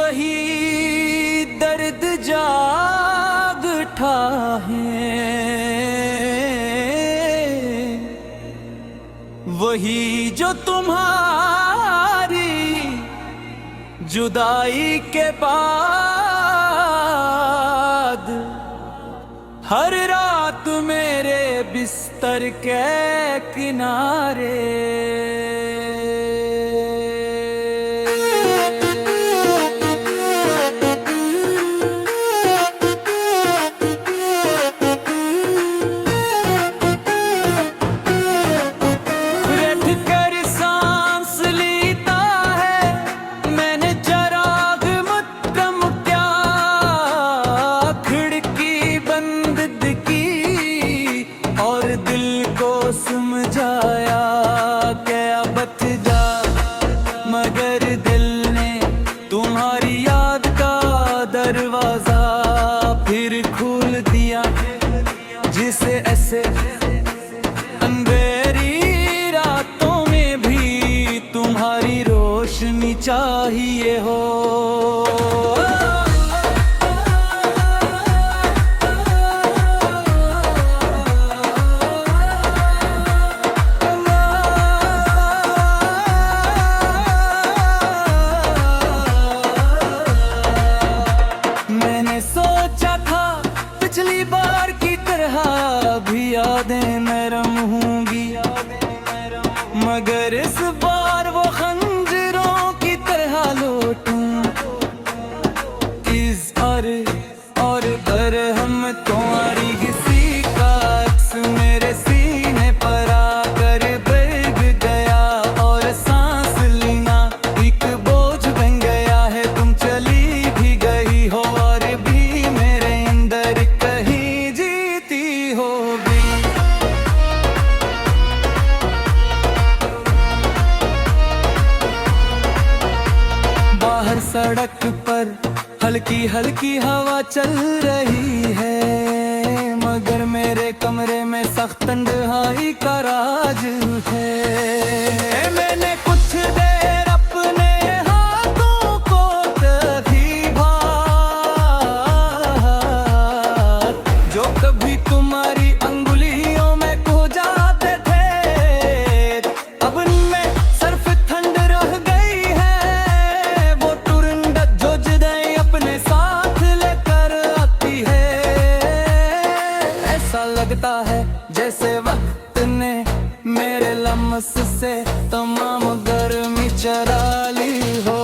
वही दर्द जाग उठा है, वही जो तुम्हारी जुदाई के बाद हर रात मेरे बिस्तर के किनारे समझाया क्या बच जा, मगर दिल ने तुम्हारी याद का दरवाजा फिर खोल दिया, जिसे ऐसे अंधेरी रातों में भी तुम्हारी रोशनी चाहिए हो। पिछली बार की तरह भी यादें नरम होंगी, मगर इस बार वो खंजरों की तरह लौटूं। इस और बरहम तुम्हारी किसी का अक्स मेरे सीने पर आकर बैठ गया, और सांस लेना एक बोझ बन गया है। तुम चली भी गई हो और भी मेरे अंदर सड़क पर हल्की हल्की हवा चल रही है, मगर मेरे कमरे में सख्त तन्हाई का राज है। मैंने कुछ देर अपने हाथों को दबा, जो कभी तुम्हारी अंगुलियों में खो जाते थे, अब उनमें सिर्फ ठंड रह गई है। लगता है जैसे वक्त ने मेरे लम्स से तमाम गर्मी चरा ली हो।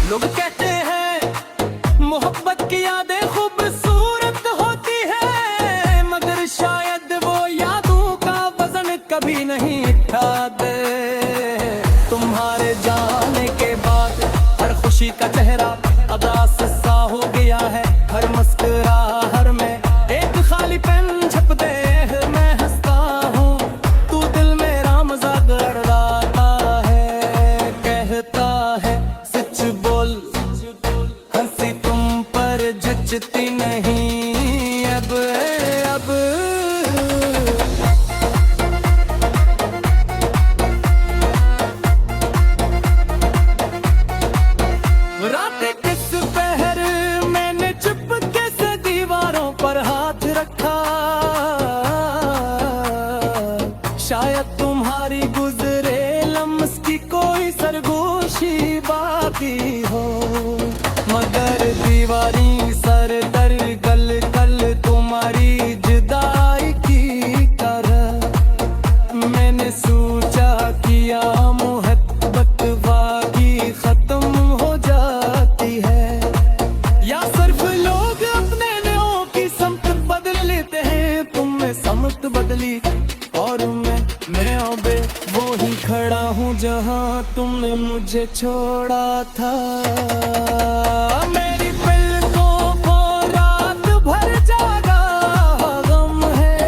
लोग कहते हैं मोहब्बत की यादें खूबसूरत होती है, मगर शायद वो कभी नहीं उठाते। तुम्हारे जाने के बाद हर खुशी का चेहरा अदास सा हो गया है, हर मुस्कुराहट में एक खाली पेन छप दे। मैं हंसता हूँ, तू दिल मेरा मजाक उड़ाता है, कहता है सच बोल, हंसी तुम पर जचती नहीं अब। शायद तुम्हारी गुजरे लम्स की कोई सरगोशी बाकी हो, मगर दीवारी सर दर गल कल तुम्हारी जुदाई की तरह। मैंने सोचा किया मोहब्बत वाकई खत्म हो जाती है, या सिर्फ लोग अपने नों की समत बदल लेते हैं। तुमने समत बदली और मैं अबे वो ही खड़ा हूँ जहाँ तुमने मुझे छोड़ा था। मेरी पलकों को रात भर जागा गम है,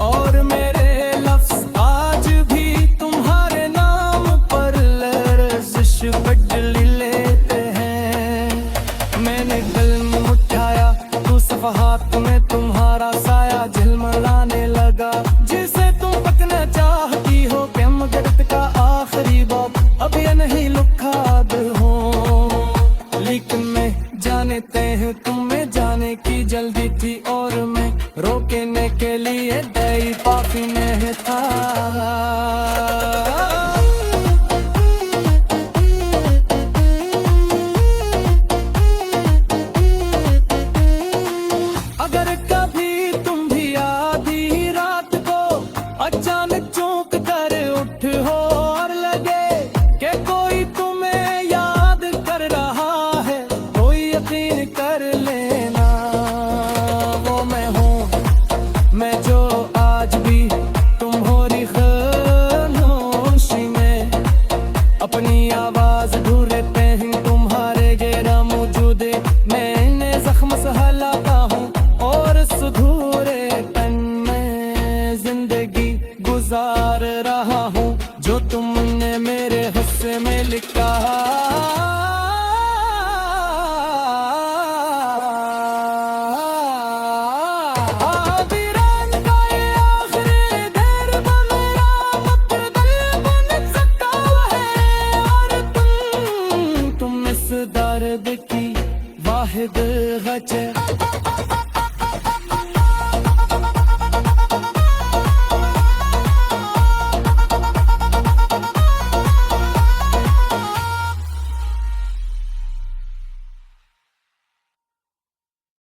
और मेरे लफ्ज़ आज भी तुम्हारे नाम पर लर्ज़िश बदल लेते हैं। तुम्हारा साया झिलमिलाने लगा। जिसे तुम पकना चाहती हो प्रेम जगत का आखिरी बाप, अब ये नहीं लिखा दिल हो। लेकिन मैं जानते हैं तुम्हें जाने की जल्दी थी, और मैं रोकने के लिए दई पापी में था। अगर कभी तुम भी आधी रात को अचानक चौंक कर उठ हो और लगे कि कोई तुम्हें याद कर रहा है, तो यकीन कर लेना वो मैं हूँ, मैं जो आज भी तुम्हारी खामोशी में अपनी आवाज ढूंढते हैं। तुम्हारे गैर मौजूद मैंने जख्म सहलाता हूँ, और सुधूरे तन में जिंदगी गुजार रहा हूँ, जो तुमने मेरे हिस्से में लिखा। वीरान का ये आखिरी देर मेरा मुस्तकबिल बन सकता है, और तुम इस दर्द की वाहिद गचे